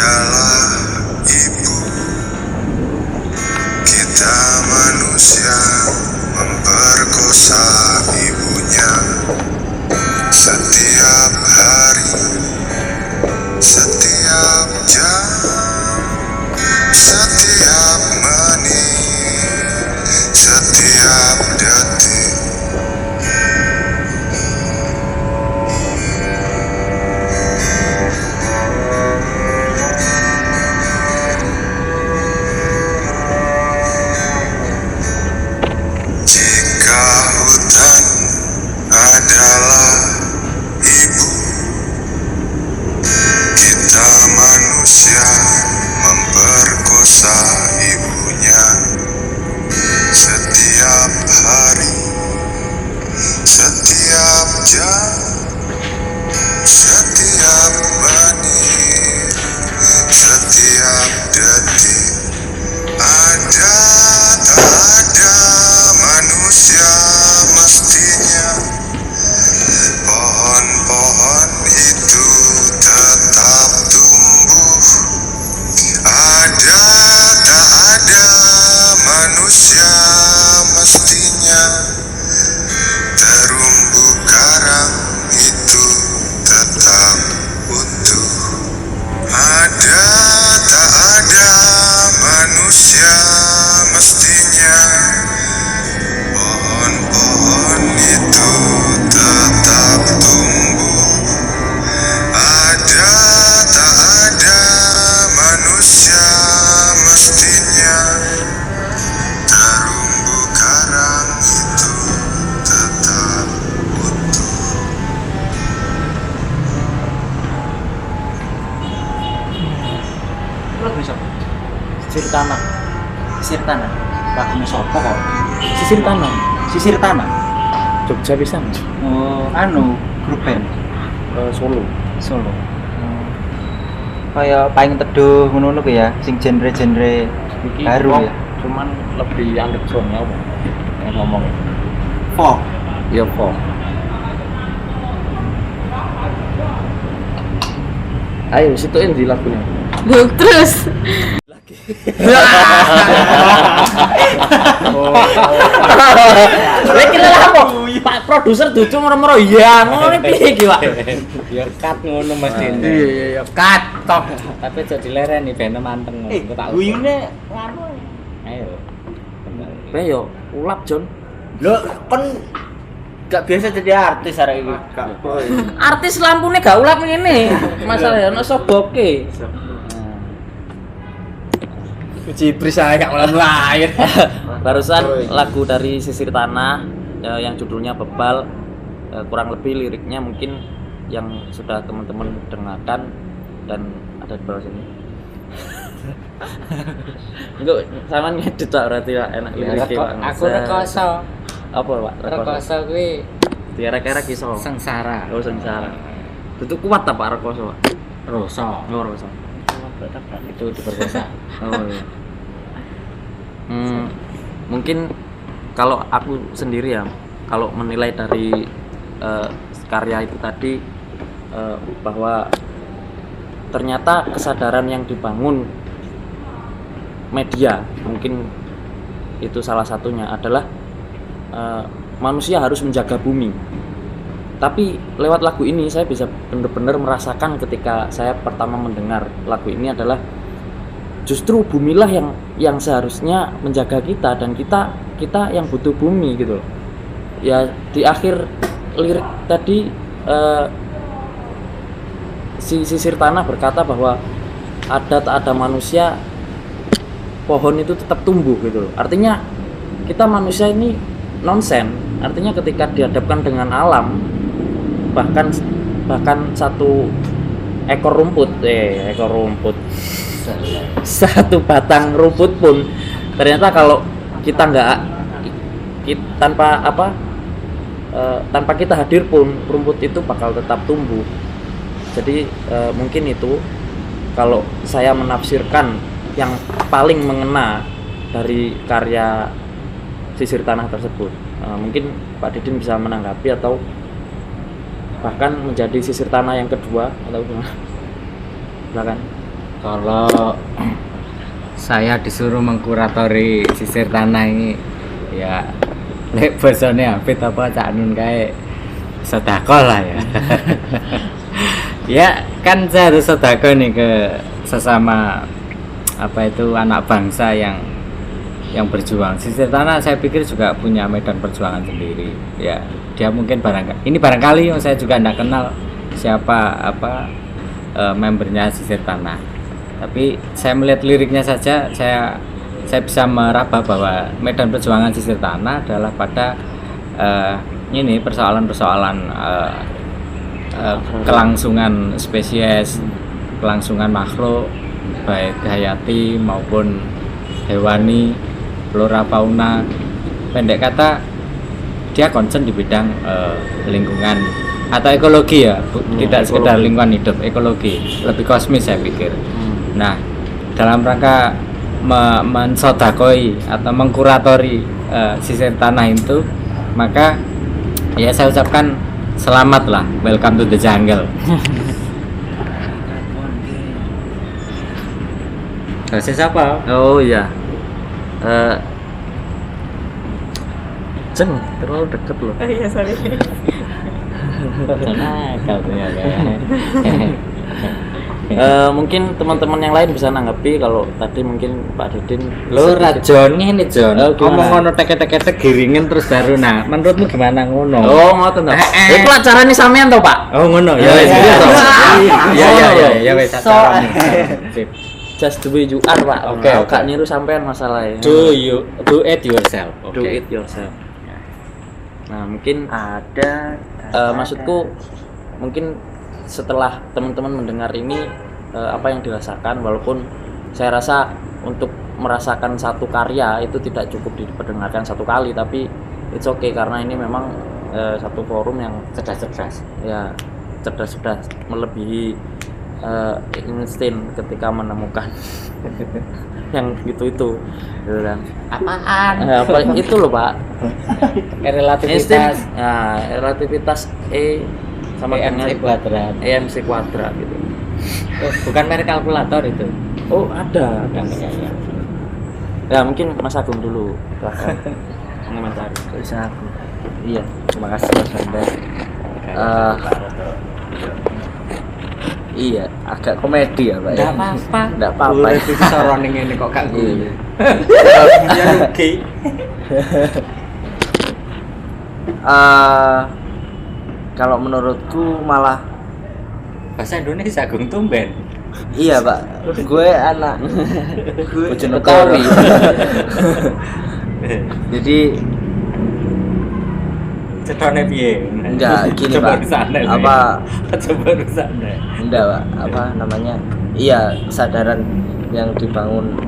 adalah ibu. Kita manusia memperkosa ibunya setiap hari, setiap jam, setiap menit, setiap detik. Jika hutan adalah ibu, kita manusia memperkosa ibunya setiap hari, setiap jam, setiap menit, setiap detik. Ada tak ada manusia mestinya pohon-pohon itu tetap tumbuh. Ada tak ada manusia mestinya terumbu karang itu tetap utuh. Ada tak ada manusia mestinya pohon-pohon itu tetap tumbuh. Ada tak ada manusia mestinya terumbu karang itu tetap utuh. Lo bisa sisir tanah. Sisir tanah. Lagunya sopo kok? Sisir tanah. Sisir tanah. Jogja bisa Mas? Oh, grup band Solo. Solo. Kayak paling teduh ngono lho ya, sing genre-genre Iki baru rock, ya. cuman lebih underground ya apa? Yang ngomong. Folk. Ya kok. Ayo situin di lagunya. Loh, terus Lha kira lah apa? Pak produser ducu moro-moro iya ngono piye iki, Pak? Biar cut ngono Mas Din. Iya, cut toh. Tapi aja dilereni ben manteng. Engko tak Guyune nganu. ayo. Kowe yo ulap, Jon. Lho, kon gak biasa jadi artis arek iki. Artis lampune gak ulap ngene. Masalahnya ono soboke. Cibris ae gak malah lain. Barusan lagu dari Sisir Tanah yang judulnya Bebal, kurang lebih liriknya mungkin yang sudah teman-teman dengarkan dan ada di bawah sini. Enggak, sama ngedit Pak berarti Pak, enak liriknya Pak. Aku rekoso. Apa Pak? Rekoso kuwi Tiara-kera iso. sengsara. Oh sengsara. Itu kuat ta Pak rekoso Pak? Roso. Oh rekoso. Itu diperkosa. Oh iya. Mungkin kalau aku sendiri ya, kalau menilai dari karya itu tadi bahwa ternyata kesadaran yang dibangun media, mungkin itu salah satunya adalah manusia harus menjaga bumi. Tapi lewat lagu ini saya bisa benar-benar merasakan ketika saya pertama mendengar lagu ini adalah justru bumilah yang seharusnya menjaga kita dan kita yang butuh bumi gitu loh. Ya di akhir lirik tadi si Sisir Tanah berkata bahwa ada tak ada manusia pohon itu tetap tumbuh gitu loh. Artinya kita manusia ini nonsen. Artinya ketika dihadapkan dengan alam, bahkan satu ekor rumput satu batang rumput pun ternyata kalau kita tanpa kita hadir pun rumput itu bakal tetap tumbuh. Jadi mungkin itu kalau saya menafsirkan yang paling mengena dari karya Sisir Tanah tersebut. Mungkin Pak Didin bisa menanggapi atau bahkan menjadi Sisir Tanah yang kedua atau gimana? Silakan. Kalau saya disuruh mengkuratori sisir tanah ini, ya lek basane Hafid apa Cak Nun kae sedekah lah ya. Ya kan saya harus sedekah nih ke sesama apa itu anak bangsa yang berjuang. Sisir tanah saya pikir juga punya medan perjuangan sendiri. Ya, dia mungkin barangkali yang saya juga tidak kenal siapa membernya sisir tanah. Tapi saya melihat liriknya saja saya bisa meraba bahwa medan perjuangan sisir tanah adalah pada ini persoalan-persoalan kelangsungan spesies, kelangsungan makhluk baik hayati maupun hewani, flora fauna. Pendek kata dia concern di bidang lingkungan atau ekologi ya, tidak sekedar lingkungan hidup, ekologi lebih kosmis saya pikir. Nah, dalam rangka mensodakoi atau mengkuratori sisir tanah itu, maka ya saya ucapkan selamat lah, welcome to the jungle. Siapa? Oh iya. Ceng, terlalu deket loh. Oh iya, sorry. Nah, katanya Mungkin teman-teman yang lain bisa nanggapi kalau tadi mungkin Pak Didin. Lo rajon ngene Jon. Oh, gimana? Ngomong ngono tek-tek giringin terus baru nah. Menurutmu gimana ngono? Oh, ngoten to. Iku acarane sampean to, Pak? Oh ngono. Ya wis. Ya wis. Sip. Just the way you are, Pak. Oke, Nah, oke. gak niru sampean masalahnya. Do it yourself. Do Oke. it yourself. Nah, mungkin Ada. maksudku mungkin setelah teman-teman mendengar ini apa yang dirasakan, walaupun saya rasa untuk merasakan satu karya itu tidak cukup diperdengarkan satu kali, tapi it's okay karena ini memang satu forum yang Cerdas-cerdas. ya cerdas-cerdas melebihi insting ketika menemukan yang gitu kan. Apaan? Apa itu loh, Pak? Relativitas. Nah, relativitas E sama dengan EMC kuadrat. EMC kuadrat gitu. Oh, bukan merek kalkulator itu. Oh, ada. Ya. Ya, mungkin Mas Agung dulu. Silahkan mengomentari. Bisa aku. Iya, terima kasih Mas Banda. Iya, agak komedi ya, Pak. Enggak apa-apa. Enggak apa-apa. Itu soroning ini kok gak guyu. Iya. Ya rugi. Kalau menurutku malah Bahasa Indonesia Agung tumben. iya, Pak. Gue anak Bojonegoro. Betawi. Jadi Cetone piye? enggak gini, Coba Pak. rusane, Apa coba rusane. enggak, Pak? Apa namanya? Iya, kesadaran yang dibangun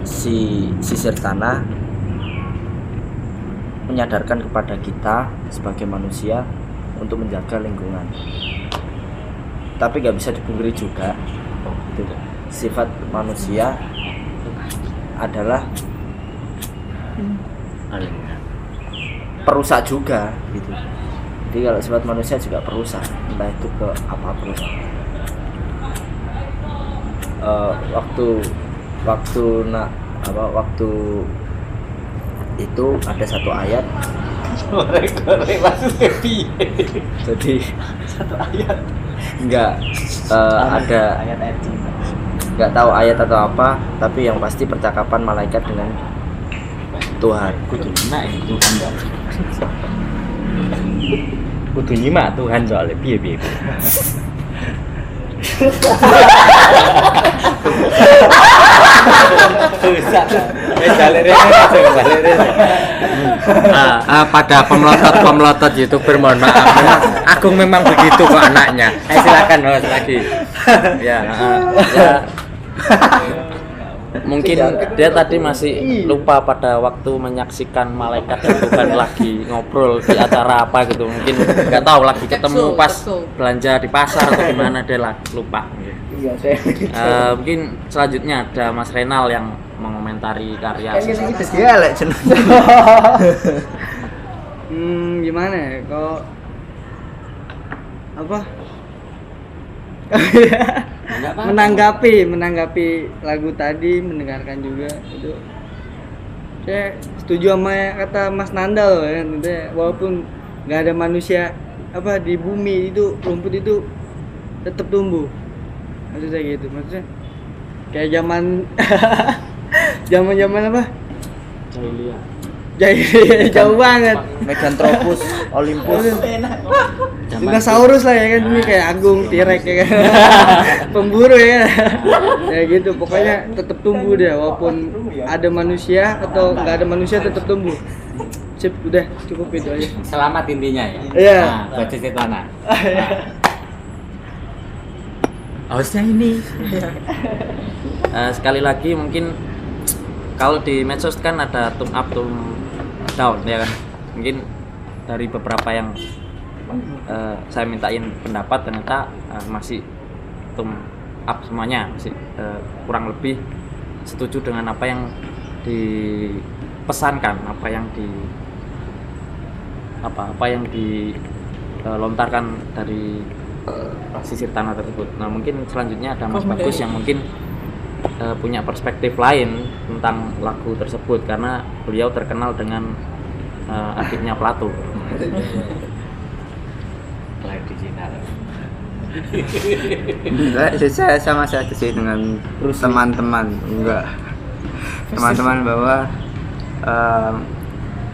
si sisir tanah menyadarkan kepada kita sebagai manusia untuk menjaga lingkungan. Tapi nggak bisa dipungkiri juga, gitu. Sifat manusia adalah perusak juga, gitu. Jadi kalau sifat manusia juga perusak, entah itu ke apa perusak. Waktu itu ada satu ayat. Korek-korek maksudnya piye? Jadi satu ayat enggak ada ayat-ayat cinta. nggak tahu ayat atau apa, tapi yang pasti percakapan malaikat dengan Tuhan. Kudu enak ya Tuhan kok. Kudu nyimak Tuhan soalnya piye. Pada pemelotot YouTuber mohon maaf, Agung memang begitu kok anaknya. Silakan host lagi. Ya, mungkin dia tadi masih lupa pada waktu menyaksikan malaikat dan Tuhan lagi ngobrol di acara apa gitu, mungkin nggak tahu lagi ketemu pas belanja di pasar atau gimana, dia lupa. Iya, saya Mungkin selanjutnya ada Mas Renal yang mengomentari karya. Gimana ya? Kok apa? menanggapi lagu tadi, mendengarkan juga itu. Saya setuju sama kata Mas Nandal kan, walaupun nggak ada manusia di bumi itu, rumput itu tetap tumbuh. Maksud saya gitu, maksudnya kayak zaman apa? Jahiliyah jauh banget. Meganthropus, Olympus. Dinosaurus lah ya kan, ini kayak Agung, T-Rex ya kan. Pemburu ya kan. Ya gitu, pokoknya tetap tumbuh dia walaupun ada manusia atau nggak ada manusia tetap tumbuh. Sip, udah cukup itu aja. Selamat intinya ya. Iya. Nah, buat Cici Tanah. Harusnya ini. Sekali lagi mungkin kalau di medsos kan ada thumb up, thumb down ya kan. Mungkin dari beberapa yang saya mintain pendapat ternyata masih thumb up semuanya, masih kurang lebih setuju dengan apa yang dipesankan, apa yang dilontarkan dari sisir tanah tersebut. Nah mungkin selanjutnya ada Mas Bagus yang mungkin punya perspektif lain tentang lagu tersebut karena beliau terkenal dengan adiknya Plato. Live digital. Enggak, saya sama saja sih dengan teman-teman. Enggak, teman-teman bahwa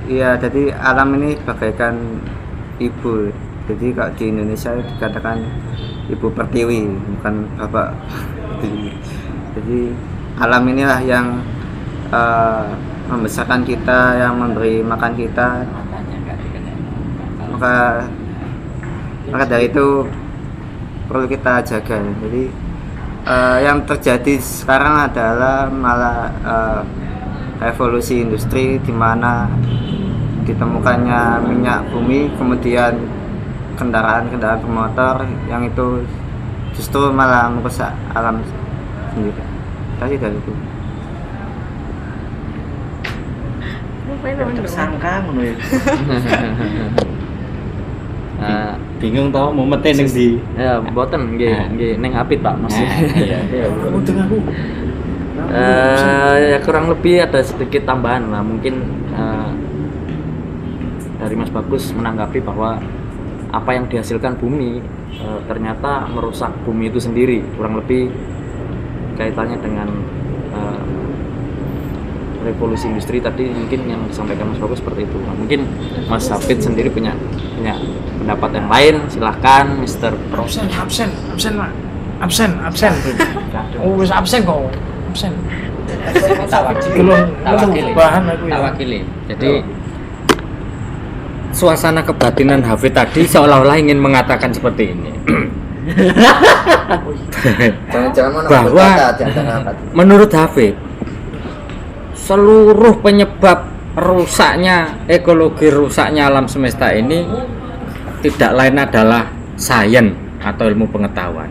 ya jadi alam ini bagaikan ibu. Jadi kalau di Indonesia dikatakan ibu pertiwi, bukan bapak. Jadi alam inilah yang membesarkan kita, yang memberi makan kita. Maka dari itu perlu kita jaga. Jadi yang terjadi sekarang adalah malah revolusi industri di mana ditemukannya minyak bumi, kemudian kendaraan-kendaraan bermotor yang itu justru malah merusak alam sendiri. Kasih dari itu. Tersangka ngono ya. Bingung tau mau meten ning ndi. Ya mboten nggih ning Apit Pak Mas. Iya. Untung aku. Ya kurang lebih ada sedikit tambahan lah, mungkin dari Mas Bagus menanggapi bahwa apa yang dihasilkan bumi ternyata merusak bumi itu sendiri, kurang lebih kaitannya dengan revolusi industri tadi mungkin yang disampaikan Mas Bagus seperti itu. Nah, mungkin Mas Hafid sendiri punya pendapat yang lain, silahkan Mr. absen oh wis absen kok absen belum bahan aku ya. Wakili. Jadi suasana kebatinan Hafid tadi seolah-olah ingin mengatakan seperti ini. Jangan Bahwa menurut Hafid seluruh penyebab rusaknya ekologi, rusaknya alam semesta ini tidak lain adalah sains atau ilmu pengetahuan.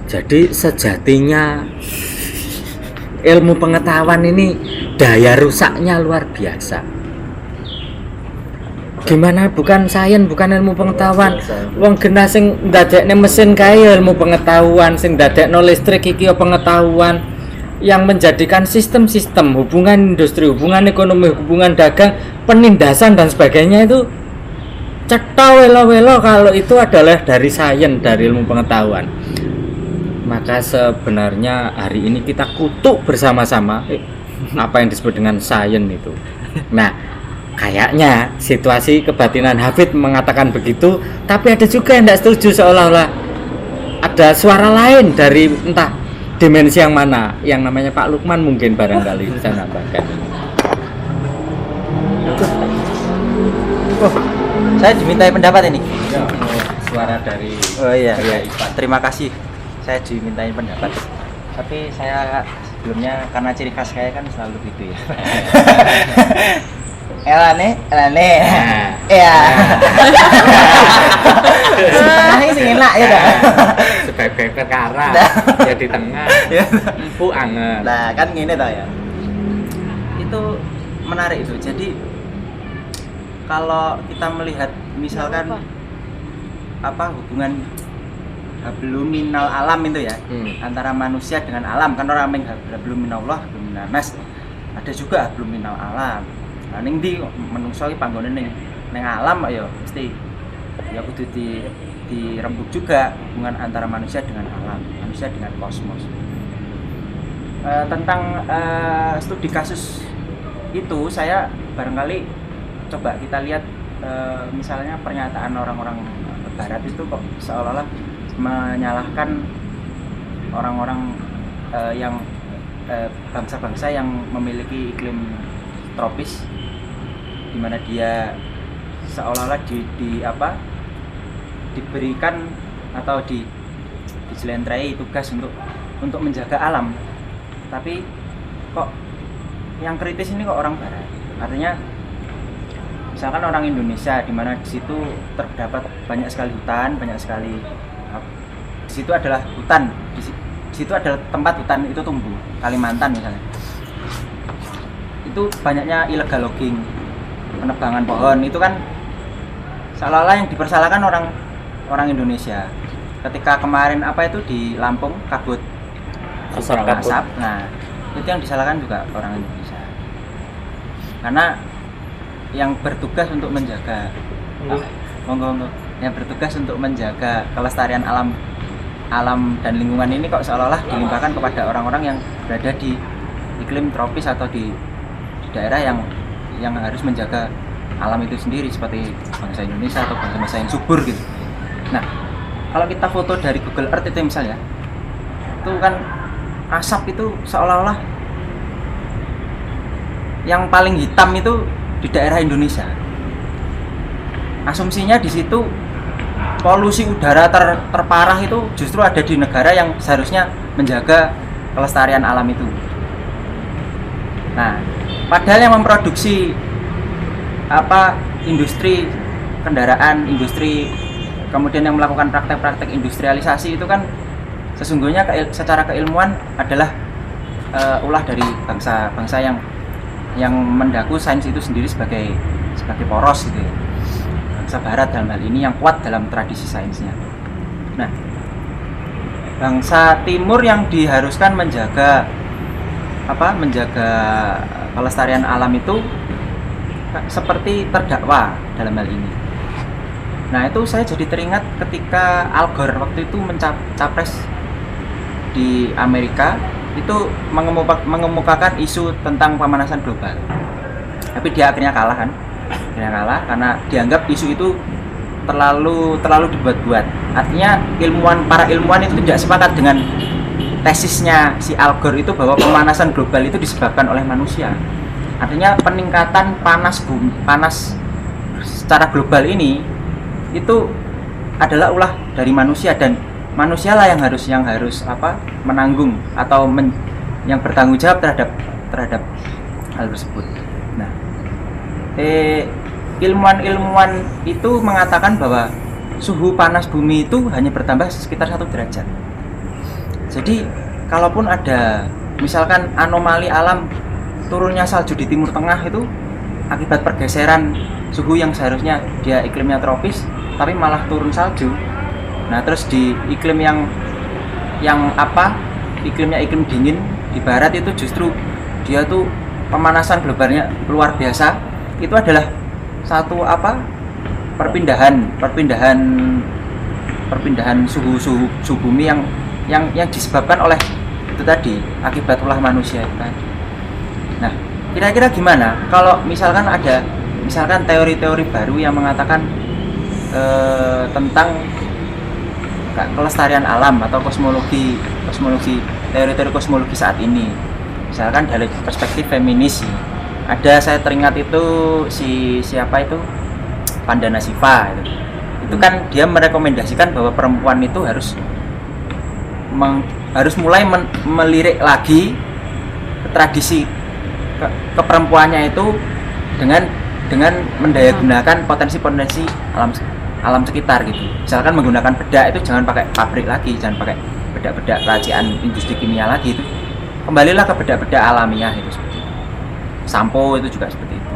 Jadi sejatinya ilmu pengetahuan ini daya rusaknya luar biasa. Gimana bukan sains, bukan ilmu pengetahuan. Wong genah sing ndadekne mesin kae ilmu pengetahuan, sing ndadekno listrik iki pengetahuan, yang menjadikan sistem-sistem hubungan industri, hubungan ekonomi, hubungan dagang, penindasan dan sebagainya itu cetha welo-welo kalau itu adalah dari sains, dari ilmu pengetahuan. Maka sebenarnya hari ini kita kutuk bersama-sama apa yang disebut dengan sains itu. Nah, kayaknya situasi kebatinan Hafid mengatakan begitu, tapi ada juga yang tidak setuju, seolah-olah ada suara lain dari entah dimensi yang mana, yang namanya Pak Lukman mungkin barangkali bisa nambahkan. Oh, saya dimintai pendapat ini. Suara dari Oh iya, terima kasih. Saya dimintain pendapat. Tapi saya sebelumnya karena ciri khas saya kan selalu gitu ya. Elane. Iya. Ini sing enak ya dah. Sebagai perkara ya di tengah. Empuk anget. Nah, kan gini toh ya. Itu menarik itu. Jadi kalau kita melihat misalkan hubungan habluminal alam itu ya, antara manusia dengan alam. Kan orang meng habluminallah habluminanas, ada juga habluminal alam. Nah ning ndi menungso iki panggone ning alam ya mesti ya kudu dirembuk juga hubungan antara manusia dengan alam, manusia dengan kosmos. Tentang studi kasus itu saya barangkali coba kita lihat misalnya pernyataan orang-orang barat itu kok seolah-olah menyalahkan orang-orang yang bangsa-bangsa yang memiliki iklim tropis, di mana dia seolah-olah diberikan atau dijelentrai tugas untuk menjaga alam, tapi kok yang kritis ini kok orang barat. Artinya misalkan orang Indonesia di mana di situ terdapat banyak sekali hutan, banyak sekali di situ adalah hutan, di situ adalah tempat hutan itu tumbuh. Kalimantan misalnya, itu banyaknya illegal logging, penebangan pohon, itu kan seolah-olah yang dipersalahkan orang Indonesia. Ketika kemarin itu di Lampung kabut asap, nah itu yang disalahkan juga orang Indonesia, karena yang bertugas untuk menjaga yang bertugas untuk menjaga kelestarian alam dan lingkungan ini kok seolah-olah dilimpahkan kepada orang-orang yang berada di iklim tropis atau di daerah yang harus menjaga alam itu sendiri, seperti bangsa Indonesia atau bangsa-bangsa yang subur gitu. Nah, kalau kita foto dari Google Earth itu misalnya, itu kan asap itu seolah-olah yang paling hitam itu di daerah Indonesia. Asumsinya di situ polusi udara terparah itu justru ada di negara yang seharusnya menjaga kelestarian alam itu. Nah, padahal yang memproduksi industri kendaraan, industri kemudian yang melakukan praktek-praktek industrialisasi itu kan sesungguhnya secara keilmuan adalah ulah dari bangsa yang mendaku sains itu sendiri sebagai poros gitu ya. Bangsa barat dalam hal ini yang kuat dalam tradisi sainsnya. Nah, bangsa timur yang diharuskan menjaga kelestarian alam itu seperti terdakwa dalam hal ini. Nah, itu saya jadi teringat ketika Al Gore waktu itu capres di Amerika itu mengemukakan isu tentang pemanasan global. Tapi dia akhirnya kalah karena dianggap isu itu terlalu dibuat-buat. Artinya para ilmuwan itu tidak sepakat dengan tesisnya si Al Gore itu bahwa pemanasan global itu disebabkan oleh manusia. Artinya peningkatan panas secara global ini itu adalah ulah dari manusia, dan manusialah yang harus menanggung atau yang bertanggung jawab terhadap hal tersebut. Nah, ilmuwan itu mengatakan bahwa suhu panas bumi itu hanya bertambah sekitar 1 derajat. Jadi kalaupun ada misalkan anomali alam turunnya salju di Timur Tengah itu akibat pergeseran suhu yang seharusnya dia iklimnya tropis tapi malah turun salju. Nah, terus di iklim iklimnya iklim dingin di barat itu justru dia tuh pemanasan globalnya luar biasa. Itu adalah satu perpindahan suhu bumi yang disebabkan oleh itu tadi, akibat ulah manusia itu tadi. Nah, kira-kira gimana kalau misalkan ada teori-teori baru yang mengatakan tentang kelestarian alam atau teori-teori kosmologi saat ini, misalkan dari perspektif feminis. Saya teringat itu siapa itu Vandana Shiva itu kan dia merekomendasikan bahwa perempuan itu harus mulai melirik lagi tradisi keperempuannya itu dengan mendayagunakan potensi alam sekitar gitu. Misalkan menggunakan bedak itu jangan pakai pabrik lagi, jangan pakai bedak-bedak racian industri kimia lagi, itu kembalilah ke bedak-bedak alamiah itu seperti itu. Sampo itu juga seperti itu.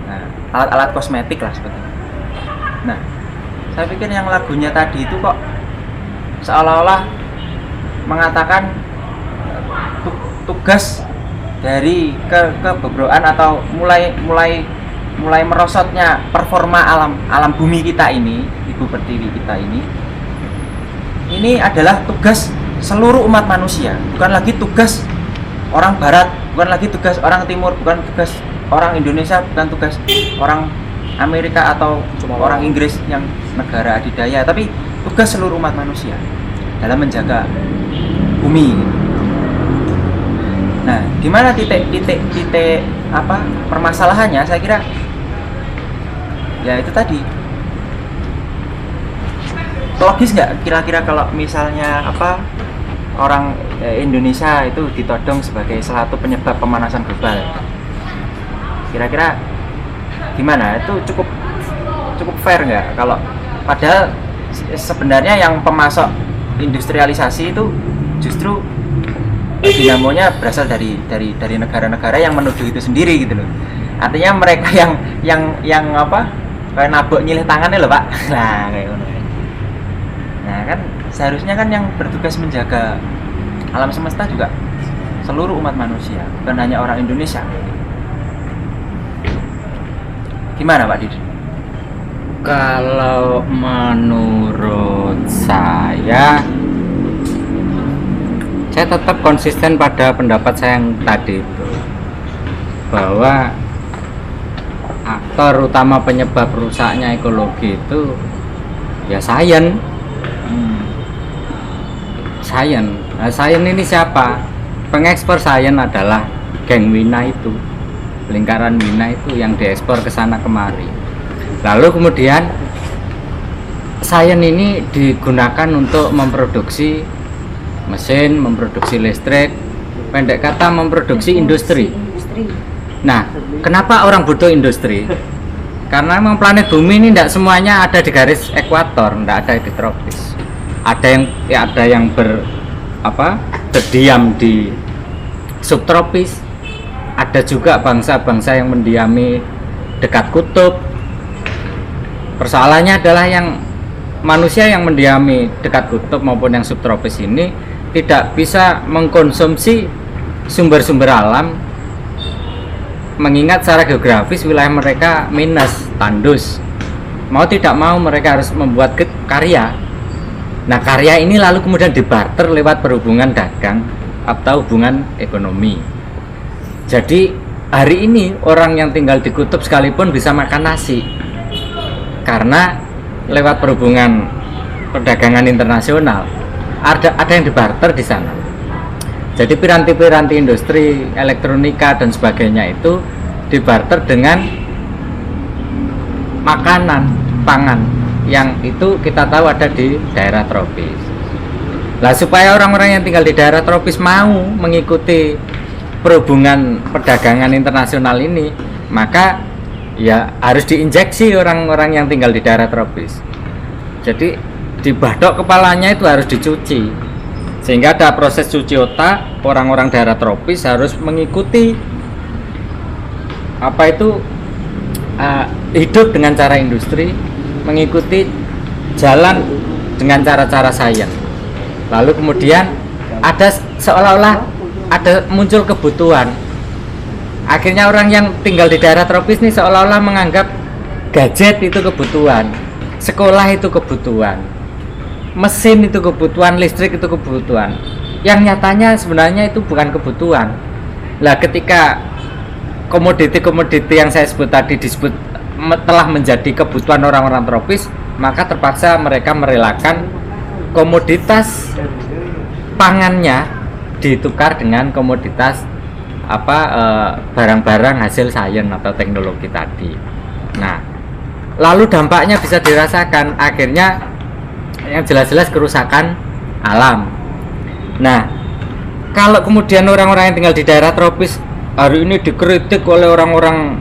Nah, alat-alat kosmetik lah seperti itu. Nah, saya pikir yang lagunya tadi itu kok seolah-olah mengatakan tugas dari kebobrokan atau mulai merosotnya performa alam bumi kita ini, ibu pertiwi kita ini adalah tugas seluruh umat manusia, bukan lagi tugas orang barat, bukan lagi tugas orang timur, bukan tugas orang Indonesia, bukan tugas orang Amerika atau orang Inggris yang negara adidaya, tapi tugas seluruh umat manusia dalam menjaga bumi. Nah, di mana titik apa permasalahannya? Saya kira ya itu tadi. Logis nggak kira-kira kalau misalnya apa orang Indonesia itu ditodong sebagai salah satu penyebab pemanasan global? Kira-kira gimana? Itu cukup fair nggak? Kalau padahal sebenarnya yang pemasok industrialisasi itu justru dinamonya berasal dari negara-negara yang menuduh itu sendiri gitu loh. Artinya mereka yang apa kayak nabok nyilih tangannya loh Pak. Nah kayak gitu. Nah kan seharusnya kan yang bertugas menjaga alam semesta juga seluruh umat manusia, bukan hanya orang Indonesia. Gimana Pak Didi? Kalau menurut saya tetap konsisten pada pendapat saya yang tadi itu, bahwa aktor utama penyebab rusaknya ekologi itu ya sains. Sains ini siapa? Pengekspor sains adalah geng Wina itu, lingkaran Wina itu yang diekspor ke sana kemari. Lalu kemudian sains ini digunakan untuk memproduksi mesin, memproduksi listrik, pendek kata memproduksi industri. Nah, kenapa orang butuh industri? Karena memang planet bumi ini tidak semuanya ada di garis ekuator, tidak ada di tropis. Ada yang berdiam di subtropis. Ada juga bangsa-bangsa yang mendiami dekat kutub. Persoalannya adalah yang manusia yang mendiami dekat kutub maupun yang subtropis ini tidak bisa mengkonsumsi sumber-sumber alam, mengingat secara geografis wilayah mereka minus, tandus. Mau tidak mau mereka harus membuat karya. Nah, karya ini lalu kemudian dibarter lewat perhubungan dagang atau hubungan ekonomi. Jadi hari ini orang yang tinggal di kutub sekalipun bisa makan nasi karena lewat perhubungan perdagangan internasional ada yang dibarter di sana. Jadi piranti-piranti industri elektronika dan sebagainya itu dibarter dengan makanan, pangan yang itu kita tahu ada di daerah tropis. Lah supaya orang-orang yang tinggal di daerah tropis mau mengikuti perhubungan perdagangan internasional ini, maka ya harus diinjeksi orang-orang yang tinggal di daerah tropis. Jadi dibadok kepalanya itu harus dicuci, sehingga ada proses cuci otak. Orang-orang daerah tropis harus mengikuti hidup dengan cara industri, mengikuti jalan dengan cara-cara sains. Lalu kemudian ada seolah-olah ada muncul kebutuhan. Akhirnya orang yang tinggal di daerah tropis ini seolah-olah menganggap gadget itu kebutuhan, sekolah itu kebutuhan, mesin itu kebutuhan, listrik itu kebutuhan. Yang nyatanya sebenarnya itu bukan kebutuhan. Lah ketika komoditi-komoditi yang saya sebut tadi telah menjadi kebutuhan orang-orang tropis, maka terpaksa mereka merelakan komoditas pangannya ditukar dengan komoditas barang-barang hasil sains atau teknologi tadi. Nah, lalu dampaknya bisa dirasakan, akhirnya yang jelas-jelas kerusakan alam. Nah, kalau kemudian orang-orang yang tinggal di daerah tropis hari ini dikritik oleh orang-orang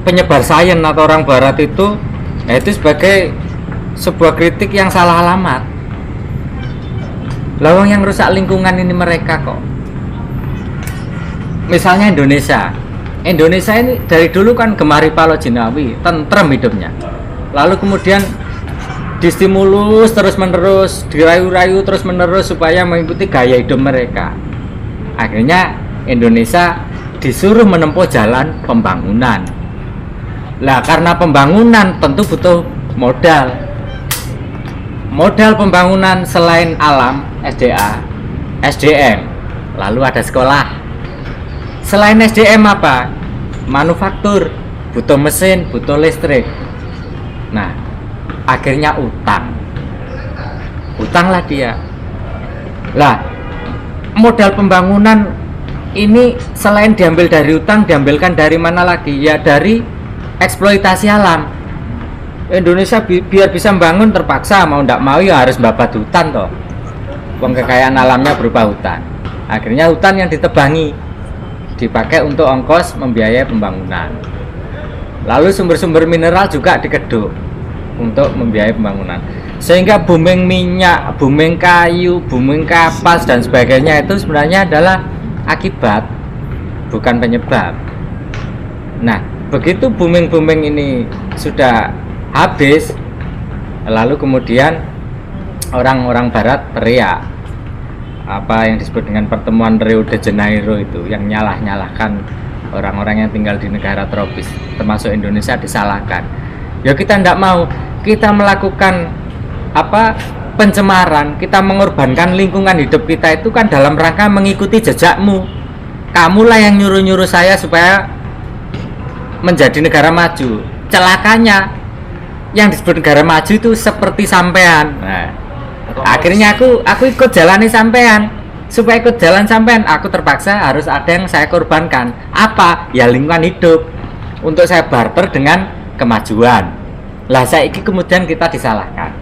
penyebar sains atau orang barat itu sebagai sebuah kritik yang salah alamat. Lawang yang rusak lingkungan ini mereka kok. Misalnya Indonesia ini dari dulu kan gemari Palo Jinawi, tentrem hidupnya. Lalu kemudian distimulus terus-menerus, dirayu-rayu terus-menerus supaya mengikuti gaya hidup mereka. Akhirnya Indonesia disuruh menempuh jalan pembangunan. Lah karena pembangunan tentu butuh modal. Modal pembangunan selain alam, SDA, SDM, lalu ada sekolah. Selain SDM apa? Manufaktur, butuh mesin, butuh listrik. Nah, akhirnya utanglah dia. Lah, modal pembangunan ini selain diambil dari utang, diambilkan dari mana lagi? Ya dari eksploitasi alam. Indonesia biar bisa membangun terpaksa mau ndak mau ya harus babat hutan toh. Wong kekayaan alamnya berupa hutan. Akhirnya hutan yang ditebangi dipakai untuk ongkos membiayai pembangunan. Lalu sumber-sumber mineral juga dikeduk untuk membiayai pembangunan. Sehingga booming minyak, booming kayu, booming kapas dan sebagainya itu sebenarnya adalah akibat, bukan penyebab. Nah, begitu booming ini sudah habis, lalu kemudian orang-orang barat teriak apa yang disebut dengan pertemuan Rio de Janeiro itu, yang nyalahkan orang-orang yang tinggal di negara tropis termasuk Indonesia disalahkan. Ya kita tidak mau, kita melakukan pencemaran, kita mengorbankan lingkungan hidup kita itu kan dalam rangka mengikuti jejakmu. Kamulah yang nyuruh-nyuruh saya supaya menjadi negara maju. Celakanya yang disebut negara maju itu seperti sampean. Nah, akhirnya aku ikut jalani sampean. Supaya ikut jalan sampean, aku terpaksa harus ada yang saya korbankan. Apa? Ya lingkungan hidup. Untuk saya barter dengan kemajuan. Lah saiki kemudian kita disalahkan.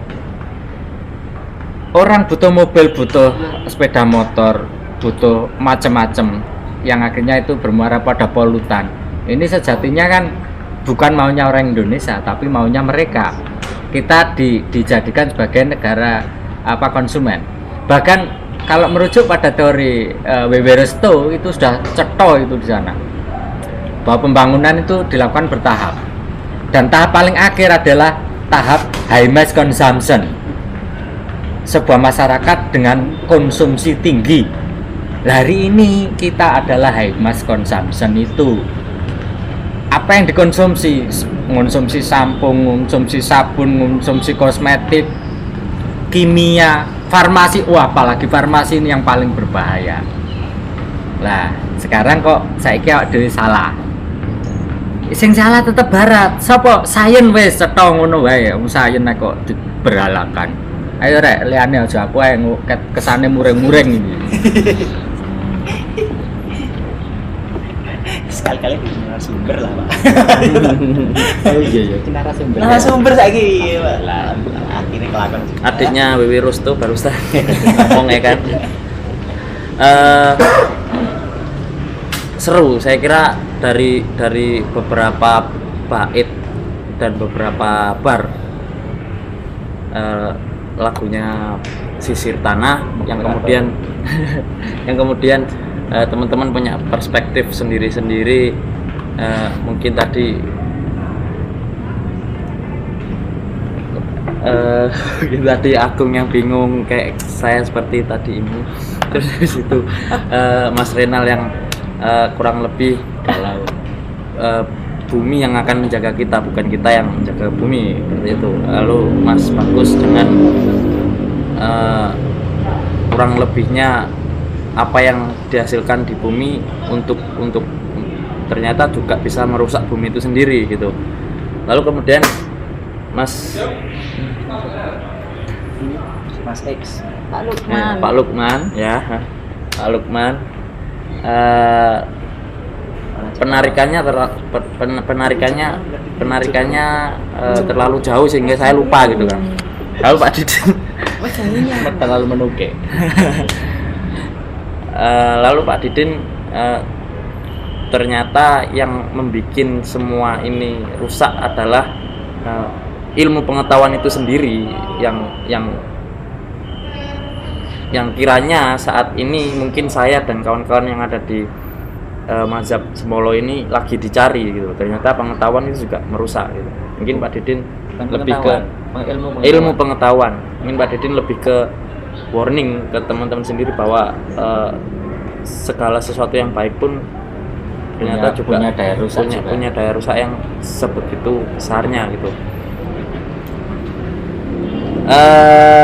Orang butuh mobil, butuh sepeda motor, butuh macam-macam yang akhirnya itu bermuara pada polutan. Ini sejatinya kan bukan maunya orang Indonesia, tapi maunya mereka. Kita dijadikan sebagai negara konsumen. Bahkan kalau merujuk pada teori W.W. Resto itu sudah cetha itu di sana, bahwa pembangunan itu dilakukan bertahap. Dan tahap paling akhir adalah tahap high mass consumption. Sebuah masyarakat dengan konsumsi tinggi. Hari ini kita adalah high mass consumption itu. Apa yang dikonsumsi? Mengonsumsi sampo, mengonsumsi sabun, mengonsumsi kosmetik, kimia, farmasi. Wah, apalagi farmasi ini yang paling berbahaya. Lah, sekarang kok saiki awak dhewe salah. Sing salah tetep barat. Sopo? Sayen wis cetha ngono wae. Wong sayen kok diberhalakan. Ayo rek, liane aja aku ae kesane muring-muring ini. Sekali-kali bikin narasumber lah, Pak. Oh iya, bikin narasumber. Narasumber saiki, Pak. Lah, akhirnya kelakon. Adiknya W.W. Resto barusan ngomong ya kan. Seru, saya kira dari beberapa bait dan beberapa bar lagunya Sisir Tanah yang kemudian teman-teman punya perspektif sendiri-sendiri. Mungkin tadi Agung yang bingung kayak saya seperti tadi ini. Terus di situ Mas Renal yang kurang lebih kalau bumi yang akan menjaga kita, bukan kita yang menjaga bumi, seperti itu. Lalu Mas Bagus dengan kurang lebihnya apa yang dihasilkan di bumi untuk ternyata juga bisa merusak bumi itu sendiri gitu. Lalu kemudian Mas X, Pak Lukman ya, Pak Lukman penarikannya terlalu jauh sehingga saya lupa gitu kan. Lalu Pak Didin terlalu menuke. Lalu Pak Didin ternyata yang membuat semua ini rusak adalah ilmu pengetahuan itu sendiri yang kiranya saat ini mungkin saya dan kawan-kawan yang ada di mazhab Semolo ini lagi dicari gitu. Ternyata pengetahuan itu juga merusak gitu. Mungkin Pak Didin lebih ke ilmu pengetahuan. Mungkin Pak Didin lebih ke warning ke teman-teman sendiri bahwa segala sesuatu yang baik pun ternyata juga punya daya rusak juga. punya daya rusak yang sebegitu besarnya gitu.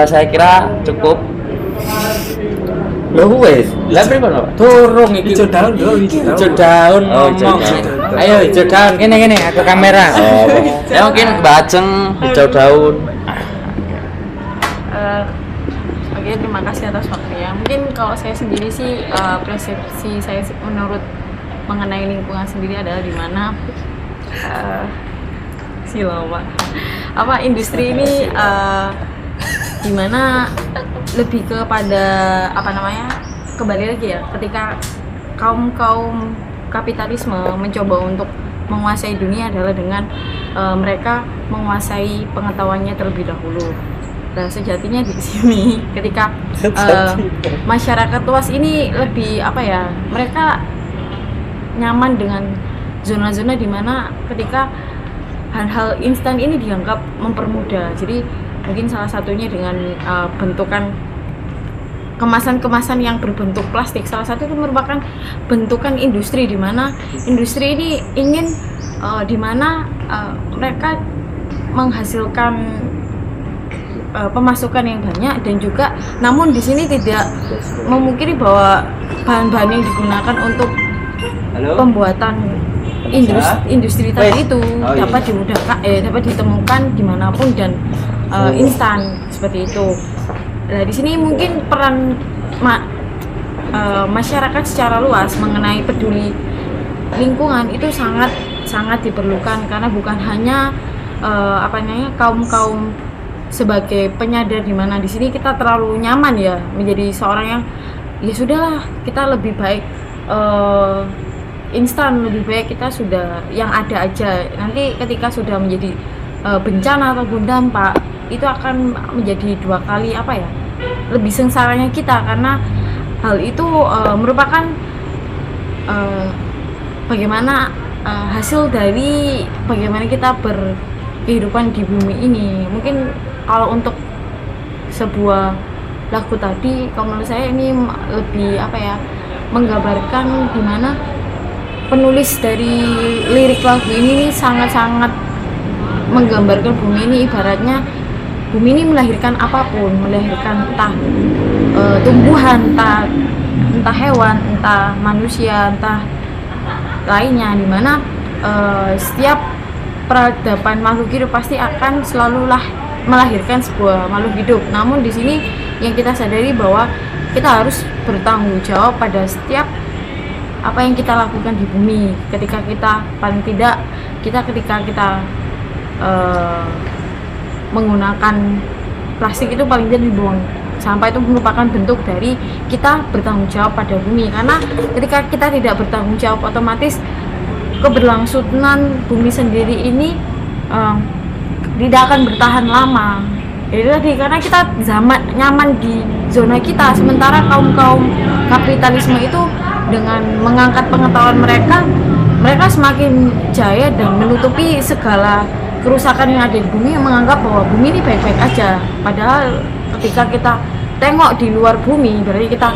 Saya kira cukup. Loh wes, Lah pripun Pak? turung iki. Hijau daun dulu, Hijau daun Oh, hijau ngomong. daun. Ayo hijau daun, kene aku kamera. Ya mungkin Mbak Ajeng hijau daun. Oke, terima kasih atas waktunya. Mungkin kalau saya sendiri sih persepsi saya menurut mengenai lingkungan sendiri adalah di mana silau Pak. Apa industri ini di mana lebih kepada kembali lagi ya, ketika kaum kapitalisme mencoba untuk menguasai dunia adalah dengan mereka menguasai pengetahuannya terlebih dahulu. Nah, sejatinya di sini ketika masyarakat luas ini lebih mereka nyaman dengan zona-zona di mana ketika hal-hal instan ini dianggap mempermudah. Jadi mungkin salah satunya dengan bentukan kemasan-kemasan yang berbentuk plastik. Salah satu itu merupakan bentukan industri di mana industri ini ingin di mana mereka menghasilkan pemasukan yang banyak, dan juga namun di sini tidak memungkiri bahwa bahan-bahan yang digunakan untuk pembuatan industri tadi itu dapat dimudahkan dapat ditemukan dimanapun dan instan seperti itu. Nah, di sini mungkin peran masyarakat secara luas mengenai peduli lingkungan itu sangat diperlukan, karena bukan hanya kaum sebagai penyadar di mana di sini kita terlalu nyaman ya menjadi seorang yang ya sudahlah, kita lebih baik instan, lebih baik kita sudah yang ada aja. Nanti ketika sudah menjadi bencana atau dampak itu akan menjadi dua kali lebih sengsaranya kita, karena hal itu merupakan bagaimana hasil dari bagaimana kita berkehidupan di bumi ini. Mungkin kalau untuk sebuah lagu tadi, kalau menurut saya ini lebih menggambarkan gimana penulis dari lirik lagu ini sangat-sangat menggambarkan bumi ini ibaratnya bumi ini melahirkan apapun, melahirkan entah tumbuhan, entah hewan, entah manusia, entah lainnya, dimana setiap peradaban makhluk hidup pasti akan selalulah melahirkan sebuah makhluk hidup. Namun di sini yang kita sadari bahwa kita harus bertanggung jawab pada setiap apa yang kita lakukan di bumi. Ketika kita menggunakan plastik itu paling tidak dibuang sampah, itu merupakan bentuk dari kita bertanggung jawab pada bumi. Karena ketika kita tidak bertanggung jawab, otomatis keberlangsungan bumi sendiri ini tidak akan bertahan lama. Itu tadi, karena kita nyaman di zona kita, sementara kaum kapitalisme itu dengan mengangkat pengetahuan mereka semakin jaya dan menutupi segala kerusakan yang ada di bumi, yang menganggap bahwa bumi ini baik-baik aja. Padahal ketika kita tengok di luar bumi, berarti kita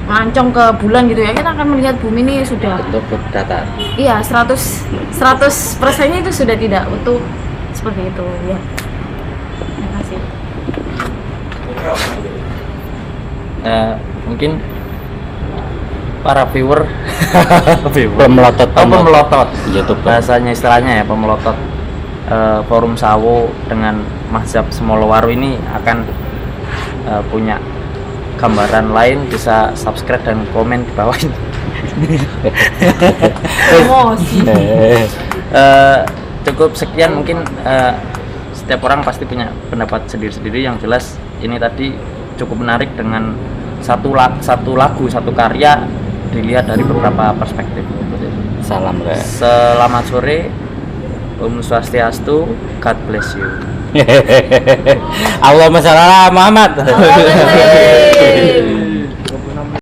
melancong ke bulan gitu ya, kita akan melihat bumi ini sudah Betul datar. iya 100%-nya itu sudah tidak utuh seperti itu ya. Terima kasih. Mungkin para viewer Pemelotot pemelotot YouTube. bahasanya, istilahnya ya, pemelotot Forum Sawo dengan Mazhab Semolowaru ini akan punya gambaran lain, bisa subscribe dan komen di bawah ini. Emosi. Cukup sekian, mungkin setiap orang pasti punya pendapat sendiri-sendiri. Yang jelas ini tadi cukup menarik dengan satu lagu, satu karya dilihat dari beberapa perspektif. Salam guys. Selamat sore, Om Swastiastu, God bless you. Allahumma shalli ala Muhammad. Allahumma shalli.